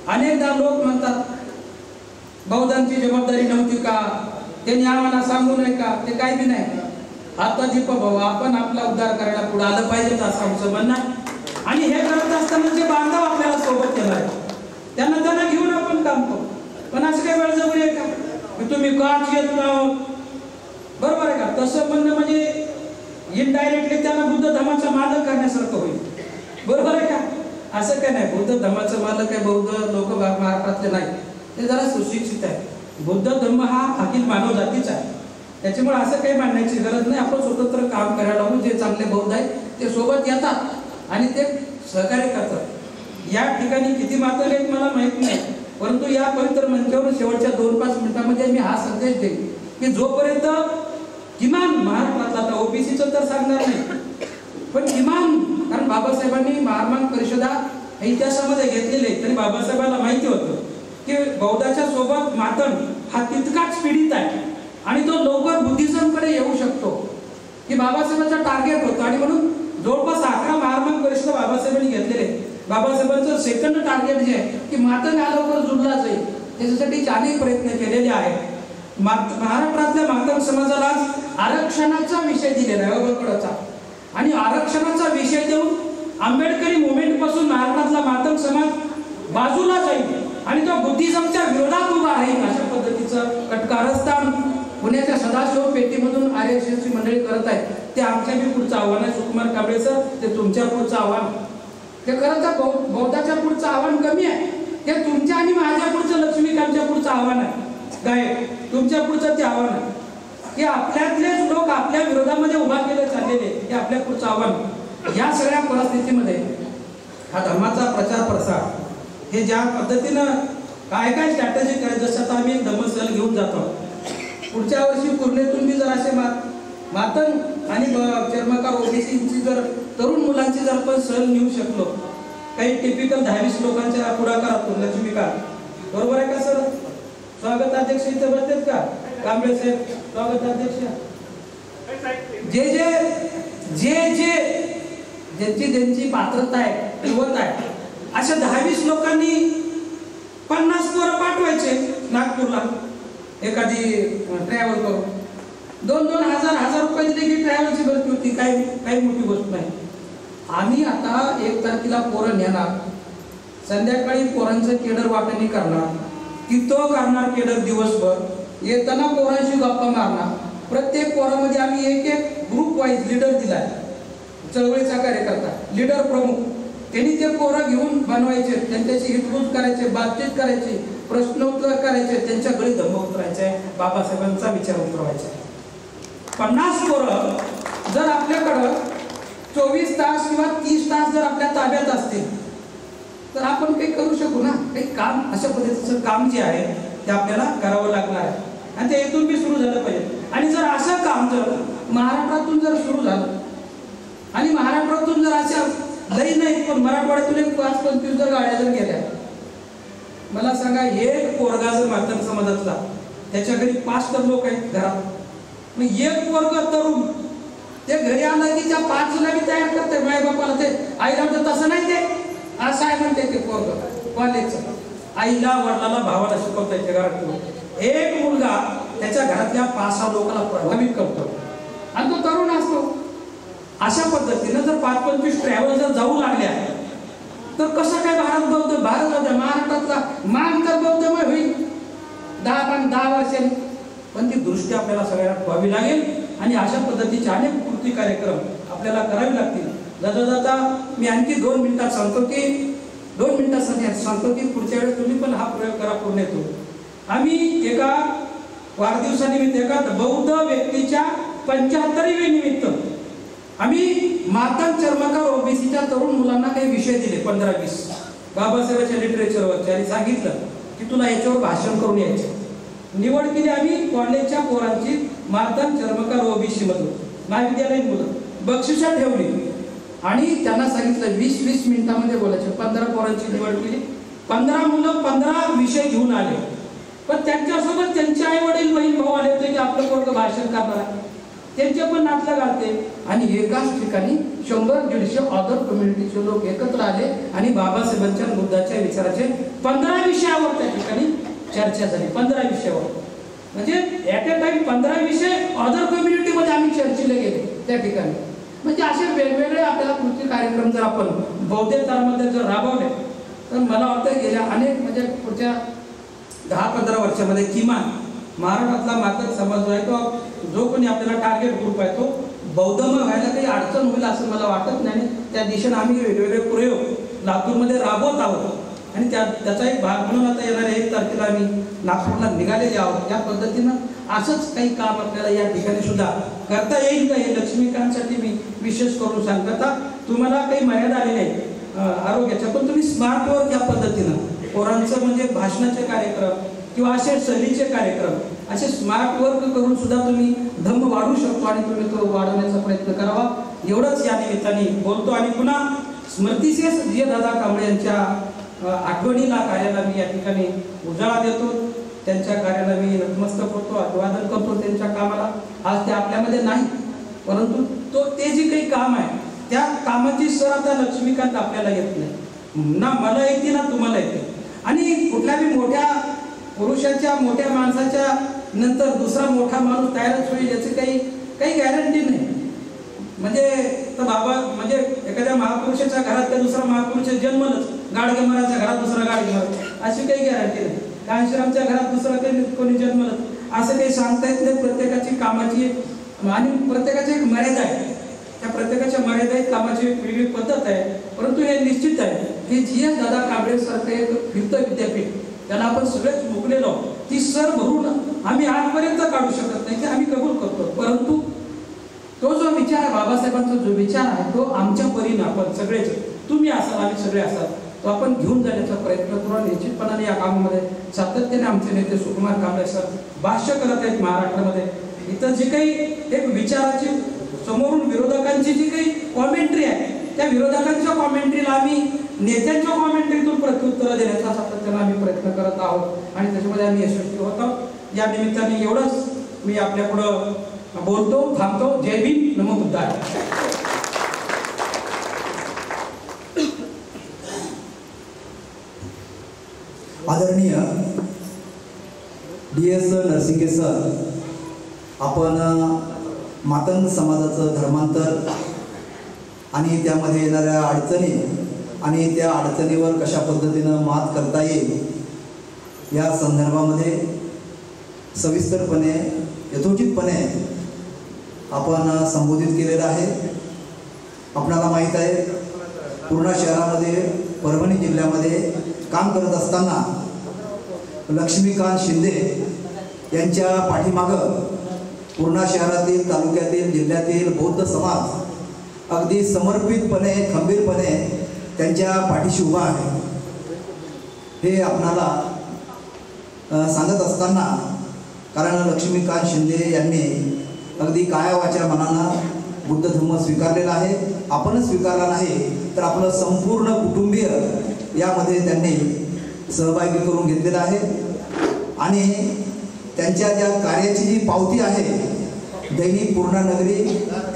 अनेकदा लोक म्हणतात बौद्धांची जबाबदारी नव्हती का, त्यांनी आम्हाला सांगू नये का. ते काही बी नाही. आता दीप भाऊ आपण आपला उद्धार करायला पुढे आलं पाहिजे असं आमचं म्हणणं आहे. आणि हे करत असताना जे बांधव आपल्याला सोबत येणार आहे त्यांना घेऊन आपण काम करू. पण असं काही बळजबरी आहे का तुम्ही काच येत नाहो, बरोबर आहे का? तसं म्हणणं म्हणजे इनडायरेक्टली त्यांना बुद्ध धर्माचा मालक करण्यासारखं होईल. बरोबर आहे का? असं काय नाही. बुद्ध धर्माचं मालक आहे बौद्ध लोक महाराष्ट्रातले नाही, ते जरा सुशिक्षित आहे. बुद्ध धर्म हा अखिल मानव जातीचा आहे. त्याच्यामुळे असं काही मांडण्याची गरज नाही. आपण स्वतंत्र काम करायला लागून जे चांगले बौद्ध आहेत ते सोबत येतात आणि ते सहकार्य करतात. या ठिकाणी किती मातंग आहेत मला माहित नाही, परंतु या पवित्र मंचावर शेवटच्या 2-5 मिनिटांमध्ये मी हा संदेश देईन की जोपर्यंत किमान महाराष्ट्रातला, आता OBCचं तर सांगणार नाही पण किमान, कारण बाबासाहेबांनी महामानव परिषदा इतिहासामध्ये घेतलेले तरी बाबासाहेबांना माहिती होतं की बौद्धाच्या सोबत मातंग हा तितकाच पीडित आहे आणि तो लवकर बुद्धिझमकडे येऊ शकतो की बाबासाहेबांचा टार्गेट होतं. आणि म्हणून जवळपास 11 महामार्ग परिषद बाबासाहेबांनी घेतलेले. बाबासाहेबांचं सेकंड टार्गेट जे आहे की मातंग हा लवकर जुळला जाईल त्याच्यासाठी अनेक प्रयत्न केलेले आहेत. महाराष्ट्रातल्या मातंग समाजाला आरक्षणाचा विषय दिलेला आहे अवघडचा आणि आरक्षणाचा विषय देऊन आंबेडकरी मुवमेंट पासून महाराष्ट्रातला मातंग समाज बाजूला जाईल आणि तो बुद्धिझमच्या विरोधात उभा राहील अशा पद्धतीचं कारस्थान पुण्याच्या सदाशिव पेठीमधून RSSची मंडळी करत आहेत. ते आमच्या बी पुढचं आव्हान आहे. सुकुमार कांबळे सर ते तुमच्या पुढचं आव्हान ते खरं तर बौद्धाच्या पुढचं आव्हान कमी आहे. ते तुमच्या आणि माझ्या पुढचं लक्ष्मीकांतच्या पुढचं आव्हान आहे. काय तुमच्या पुढचं ते आव्हान आहे की आपल्यातलेच लोक आपल्या विरोधामध्ये उभा केले चाललेले हे आपल्या पुढचं आव्हान. या सगळ्या परिस्थितीमध्ये हा धर्माचा प्रचार प्रसार हे ज्या पद्धतीनं काय काय स्ट्रॅटेजी करायचं जसं आता आम्ही एक धम्मस्थळ घेऊन जातो. पुढच्या वर्षी पूर्णेतून बी जर असे मातंग आणि चर्मकार ओबीसीची जर तरुण मुलांची जर आपण सहल नेऊ शकलो काही टिपिकल 10-20 लोकांच्या पुढाकारातून लक्ष्मीकांत बरोबर आहे का सर? स्वागताध्यक्ष इथे बसलेत का कांबळे साहेब? स्वागताध्यक्ष ज्यांची पात्रता आहे किंवत आहे अशा 10-20 लोकांनी 50 पोरं पाठवायचे नागपूरला एखादी ट्रॅव्हल करून 2-2 हजार रुपये दिले की ट्रॅव्हलची भरती होती. काही मोठी गोष्ट नाही. आम्ही आता 1 तारखेला पोरं नेणार संध्याकाळी पोरांचं केडर वाटणी करणार तिथं करणार केडर दिवसभर येताना पोरांशी गप्पा मारणार. प्रत्येक पोरामध्ये आम्ही एक ग्रुप वाईज लीडर दिलाय चळवळीचा कार्यकर्ता लीडर प्रमुख त्यांनी ते पोरं घेऊन बनवायचे त्यांच्याशी हितगुज करायचे बातचीत करायची प्रश्नोत्तर करायचे त्यांच्या गळी धम्म उतरायचे बाबासाहेबांचा विचार उतरवायचा. 50 पोरं जर आपल्याकडं 24 तास किंवा 30 तास जर आपल्या ताब्यात असतील तर आपण काही करू शकू ना. काही काम अशा पद्धतीचं काम जे आहे ते आपल्याला करावं लागणार आहे आणि ते इथून बी सुरू झालं पाहिजे. आणि जर असं काम जर महाराष्ट्रातून जर सुरू झालं आणि महाराष्ट्रातून जर अशा लई नाही पण मराठवाड्यातून 5-25 जर गाड्या जर गेल्या मला सांगा एक पोरगा जर मातंग समाजातला त्याच्या घरी 5 तर लोक आहेत घरात मग एक पोरगा तरुण ते घरी आलं की त्या 5 जणांनी तयार करते माय बापाला ते आईला तसं नाही ते असं आहे म्हणते ते पोरग कॉलेजचं आईला वडिलाला भावाला शिकवता येते घरात. एक मुलगा त्याच्या घरातल्या 5-6 लोकांना प्रभावित करतो आणि तो तरुण असतो. अशा पद्धतीनं जर 5-25 ट्रॅव्हल जर जाऊ लागल्या तर कसं काय भारत महाराष्ट्रातला मान तर बौद्धमय होईल 10 वर्षांनी. पण ती दृष्टी आपल्याला सगळ्यांना ठेवावी लागेल आणि अशा पद्धतीचे अनेक कृती कार्यक्रम आपल्याला करावे लागतील. जाता मी आणखी 2 मिनिटात सांगतो की पुढच्या वेळेस तुम्ही पण हा प्रयोग करा. पूर्ण येतो आम्ही एका वाढदिवसानिमित्त एका बौद्ध व्यक्तीच्या 75वे निमित्त आम्ही मातंग चर्मकार ओबीसीच्या तरुण मुलांना काही विषय दिले 15-20 बाबासाहेबांच्या लिटरेचरवरचे आणि सांगितलं की तुला याच्यावर भाषण करून यायचे. निवड केली आम्ही कॉलेजच्या पोरांची मातंग चर्मकार ओबीसी मधून महाविद्यालयीन मुलं बक्षिसा ठेवली आणि त्यांना सांगितलं 20-20 मिनिटांमध्ये बोलायचे. 15 पोरांची निवड केली. 15 मुलं 15 विषय घेऊन आले पण त्यांच्यासोबत त्यांचे आई वडील बहीण भाऊ आले होते की आपलं पोरगं भाषण करणार आहे त्यांचे पण नातलं घालते आणि एकाच ठिकाणी 100-150 अदर कम्युनिटीचे लोक एकत्र आले आणि बाबासाहेबांच्या मुद्द्याच्या विचाराचे 15 विषयावर त्या ठिकाणी चर्चा झाली. 15 विषयावर म्हणजे ऍट अ टाइम 15 विषय अदर कम्युनिटीमध्ये आम्ही चर्चेला गेले त्या ठिकाणी. म्हणजे असे वेगवेगळे आपल्याला कृती कार्यक्रम जर आपण बौद्ध धर्मामध्ये जर राबवले तर मला वाटतं गेल्या अनेक म्हणजे पुढच्या 10-15 वर्षामध्ये किमान महाराष्ट्रातला मातंग समाज आहे तो जो कोणी आपल्याला टार्गेट ग्रुप आहे तो बौद्धमय व्हायला काही अडचण होईल असं मला वाटत नाही. त्या दिशेने आम्ही वेगवेगळे प्रयोग लातूरमध्ये राबवत आहोत आणि त्याचा एक भाग म्हणून आता येणाऱ्या 1 तारखेला आम्ही नागपूरला निघालेले आहोत. या पद्धतीनं असंच काही काम आपल्याला या ठिकाणी सुद्धा करता येईल का हे लक्ष्मीकांतसाठी मी विशेष करून सांगता. तुम्हाला काही मर्यादा आली नाही आरोग्याच्या पण तुम्ही स्मार्ट वर्क या पद्धतीनं पोरांचं म्हणजे भाषणाचे कार्यक्रम किंवा असे सहलीचे कार्यक्रम असे स्मार्ट वर्क करून सुद्धा तुम्ही धम्म वाढवू शकतो आणि तुम्ही तो वाढवण्याचा प्रयत्न करावा एवढंच या निमित्ताने बोलतो. आणि पुन्हा स्मृतिशेष दादा कांबळे यांच्या आठवणीला कार्याला मी या ठिकाणी उजाळा देतो. त्यांच्या कार्याला मी नतमस्तक होतो, अभिवादन करतो त्यांच्या कामाला. आज ते आपल्यामध्ये नाही, परंतु ते जे काही काम आहे त्या कामाची सर आता लक्ष्मीकांत आपल्याला येत नाही ना, मला येते ना तुम्हाला येते. आणि कुठल्याही मोठ्या पुरुषाच्या मोठ्या माणसाच्या नंतर दुसरा मोठा माणूस तयारच होईल याची काही गॅरंटी नाही. म्हणजे तर बाबा म्हणजे एखाद्या महापुरुषाच्या घरात त्या दुसरा महापुरुष जन्मलच, गाडगेमराच्या घरात दुसरा गाडगेमर अशी काही गॅरंटी नाही. कांशीरामच्या घरात दुसरा कोणी जन्मलच असं काही सांगता येत नाही. प्रत्येकाची कामाची आणि प्रत्येकाची एक मर्यादा आहे. त्या प्रत्येकाच्या मर्यादेत कामाची एक वेगळी पद्धत आहे. परंतु हे निश्चित आहे की GS दादा कांबळे सारखं एक फिरतं विद्यापीठ त्याला आपण सगळेच मोकलेलो ती सर भरून आम्ही आजपर्यंत काढू शकत नाही, की आम्ही कबूल करतो. परंतु तो जो विचार आहे, बाबासाहेबांचा जो विचार आहे, तो आमच्या परीने आपण सगळेच, तुम्ही असाल आम्ही सगळे असाल, तो आपण घेऊन जाण्याचा प्रयत्न करू. निश्चितपणाने या कामामध्ये सातत्याने आमचे नेते सुकुमार कांबळे सर भाष्य करत आहेत महाराष्ट्रामध्ये. इथं जे काही एक विचाराची समोरून विरोधकांची जी काही कॉमेंट्री आहे त्या विरोधकांच्या कॉमेंट्रीला आम्ही नेत्यांच्या कॉमेंट्रीतून प्रत्युत्तर देण्याचा सातत्याने आम्ही प्रयत्न करत आहोत आणि त्याच्यामध्ये आम्ही यशस्वी होत आहोत. या निमित्ताने एवढंच मी आपल्या पुढं बोलतो, थांबतो. जय भीम, नमो बुद्धाय. आदरणीय DS नरसिंगे सर, आपण मातंग समाजाचं धर्मांतर आणि त्यामध्ये येणाऱ्या अडचणी आणि त्या अडचणीवर कशा पद्धतीनं मात करता येईल या संदर्भामध्ये सविस्तरपणे यथोचितपणे आपण संबोधित केलेलं आहे. आपल्याला माहीत आहे, पूर्णा शहरामध्ये परभणी जिल्ह्यामध्ये काम करत असताना लक्ष्मीकांत शिंदे यांच्या पाठीमागं पूर्णा शहरातील, तालुक्यातील, जिल्ह्यातील बौद्ध समाज अगदी समर्पितपणे, खंबीरपणे त्यांच्या पाठीशी उभा आहे. हे आपणाला सांगत असताना, कारण लक्ष्मीकांत शिंदे यांनी अगदी कायावाच्या मनानं बुद्ध धर्म स्वीकारलेला आहे. आपणच स्वीकारला नाही तर आपलं संपूर्ण कुटुंबीय यामध्ये त्यांनी सहभागी करून घेतलेला आहे. आणि त्यांच्या ज्या कार्याची जी पावती आहे, दैनिक पूर्णानगरी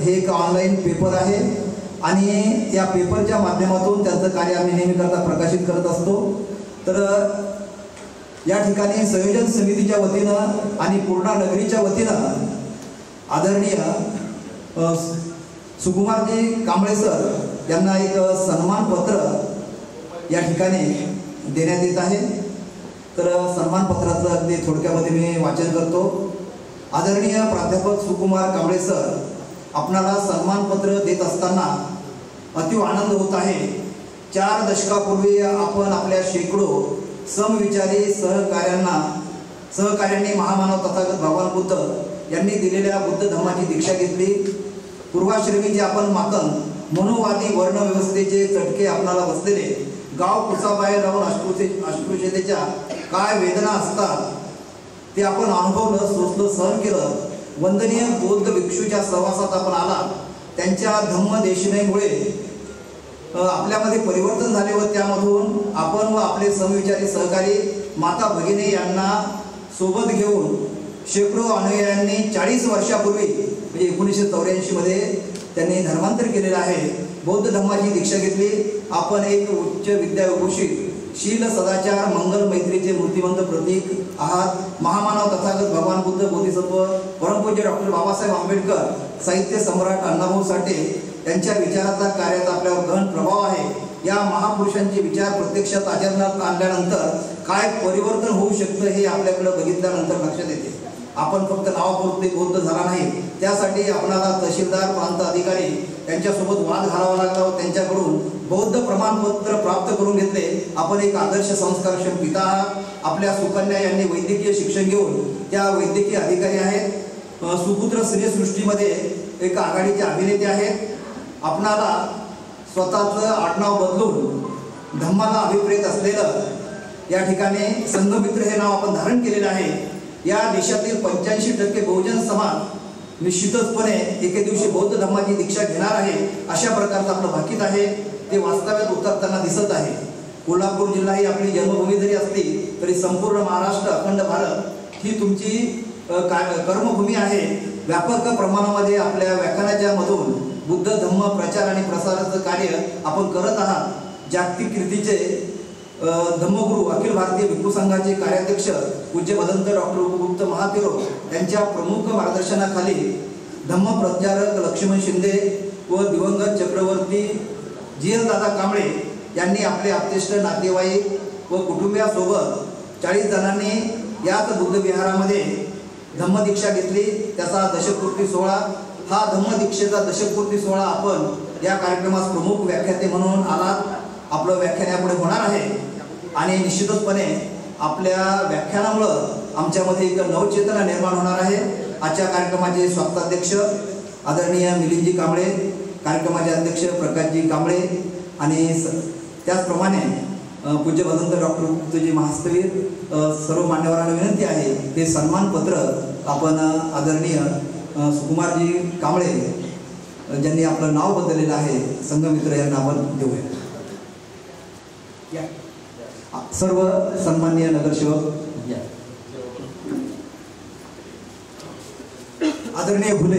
हे एक ऑनलाईन पेपर आहे आणि त्या पेपरच्या माध्यमातून त्यांचं कार्य आम्ही नेहमीकरता प्रकाशित करत असतो. तर या ठिकाणी संयोजन समितीच्या वतीनं आणि पूर्णानगरीच्या वतीनं आदरणीय सुकुमारजी कांबळे सर यांना एक सन्मानपत्र या ठिकाणी देण्यात येत आहे. तर सन्मानपत्राचं अगदी थोडक्यामध्ये मी वाचन करतो. आदरणीय प्राध्यापक सुकुमार कांबळे सर, आपणाला सन्मानपत्र देत असताना अतिव आनंद होत आहे. 4 दशकापूर्वी आपण आपल्या शेकडो समविचारी सहकार्यांनी महामानव तथागत भगवान बुद्ध यांनी दिलेल्या बुद्ध धर्माची दीक्षा घेतली. पूर्वाश्रमी जे आपण मातंग मनोवादी वर्णव्यवस्थेचे चटके आपणाला बसलेले, गाव कुसाबाहेर राहून अस्पृश्यतेच्या काय वेदना असतात ते आपण अनुभवलं, सोसलं, सहन केलं. वंदनीय बौद्ध भिक्षूच्या सहवासात आपण आला. त्यांच्या धम्मदेशनेमुळे आपल्यामध्ये परिवर्तन झाले व त्यामधून आपण व आपले समविचारी सहकारी माता भगिनी यांना सोबत घेऊन शेकडो अनुयायांनी 40 वर्षापूर्वी म्हणजे 1984 मध्ये त्यांनी धर्मांतर केलेलं आहे. बौद्ध धर्माची दीक्षा घेतली. आपण एक उच्च विद्याविभूषित, शील, सदाचार, मंगल, मैत्रीचे मूर्तिमंत प्रतीक आहात. महामानव तथागत भगवान बुद्ध, बोधिसत्व, परमपूज्य डॉक्टर बाबासाहेब आंबेडकर, साहित्य सम्राट अण्णाभाऊ साठे यांच्या विचाराचा, कार्याचा आपल्यावर गहन प्रभाव आहे. या महापुरुषांचे विचार प्रत्यक्षात आचरणात आणल्यानंतर काय परिवर्तन होऊ शकतं हे आपल्याकडे बघितल्यानंतर लक्षात येते. आपण फक्त नावापुरते बौद्ध झाला नाही, त्यासाठी आपणाला तहसीलदार, प्रांत अधिकारी यांच्यासोबत वाद घालावा लागला व त्यांच्याकडून बौद्ध प्रमाणपत्र प्राप्त करून घेतले. आपण एक आदर्श संस्कारक्षम पिता आहात. आपल्या सुकन्या यांनी वैद्यकीय शिक्षण घेऊन त्या वैद्यकीय अधिकारी आहेत. सुपुत्र स्त्रीसृष्टीमध्ये एक आघाडीचे अभिनेते आहेत. आपणाला स्वतःचं आडनाव बदलून धम्माला अभिप्रेत असलेलं या ठिकाणी संघमित्र हे नाव आपण धारण केलेलं आहे. या देशातील 85% बहुजन समाज निश्चितचपणे एके दिवशी बौद्ध धर्माची दीक्षा घेणार आहे, अशा प्रकारचं आपलं भाकीत आहे. ते वास्तव्यात उतरताना दिसत आहे. कोल्हापूर जिल्हा ही आपली जन्मभूमी जरी असली तरी संपूर्ण महाराष्ट्र, अखंड भारत ही तुमची कर्मभूमी आहे. व्यापक प्रमाणामध्ये आपल्या व्याख्यानाच्या मधून बुद्ध धम्म प्रचार आणि प्रसाराचं कार्य आपण करत आहात. जागतिक कीर्तीचे धम्मगुरू, अखिल भारतीय भिक्खू संघाचे कार्याध्यक्ष पूज्य भदंत डॉक्टर उपगुप्त महातेरो यांच्या प्रमुख मार्गदर्शनाखाली धम्म प्रचारक लक्ष्मण शिंदे व दिवंगत चक्रवर्ती GL दादा कांबळे यांनी आपले आप्तेष्ट नातेवाईक व कुटुंबियासोबत 40 जणांनी याच बुद्ध विहारामध्ये धम्मदीक्षा घेतली. त्याचा दशकपूर्ती सोहळा, हा धम्मदीक्षेचा दशकपूर्ती सोहळा आपण या कार्यक्रमास प्रमुख व्याख्याते म्हणून आलात. आपलं व्याख्यान यापुढे होणार आहे आणि निश्चितपणे आपल्या व्याख्यानामुळं आमच्यामध्ये एक नवचेतना निर्माण होणार आहे. आजच्या कार्यक्रमाचे स्वागताध्यक्ष आदरणीय मिलिंदजी कांबळे, कार्यक्रमाचे अध्यक्ष प्रकाशजी कांबळे आणि त्याचप्रमाणे पूज्य भदंत डॉक्टर उपगुप्तजी महास्तवीर, सर्व मान्यवरांना विनंती आहे ते सन्मानपत्र आपण आदरणीय सुकुमारजी कांबळे ज्यांनी आपलं नाव बदललेलं आहे संघमित्र यांना आपण देऊया. सर्व सन्माननीय नगरसेवक आदरणीय फुले,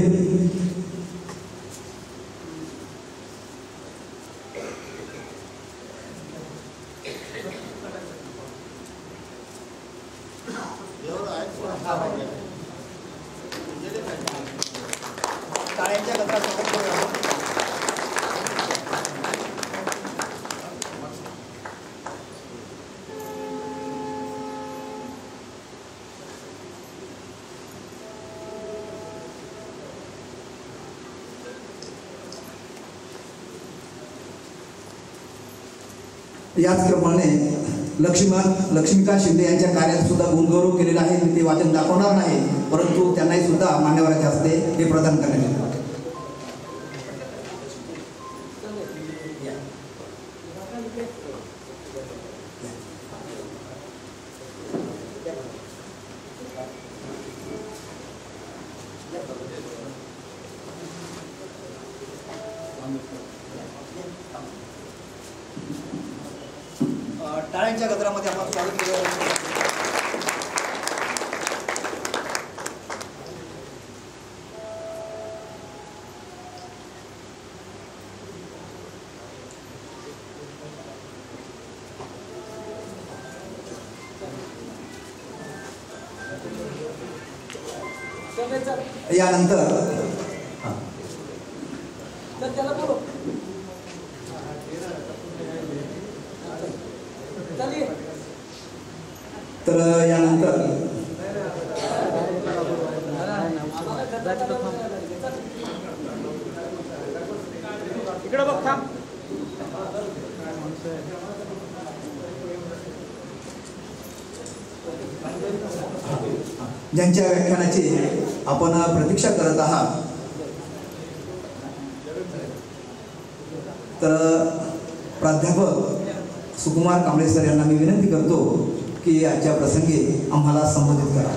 याचप्रमाणे लक्ष्मीकांत शिंदे यांच्या कार्यात सुद्धा गुणगौरव केलेला आहे. मी ते वाचन दाखवणार नाही, परंतु त्यांनाही सुद्धा मान्यवरांच्या हस्ते हे प्रदान करण्यात येईल. टाळ्यांच्या गजरामध्ये आपण स्वागत केलं. यानंतर तर यानंतर इकडे बघ थांब. ज्यांच्या व्याख्यानाची आपण प्रतीक्षा करत आहात तर प्राध्यापक सुकुमार कांबळे सर यांना मी विनंती करतो की आजच्या प्रसंगी आम्हाला संबोधित करा.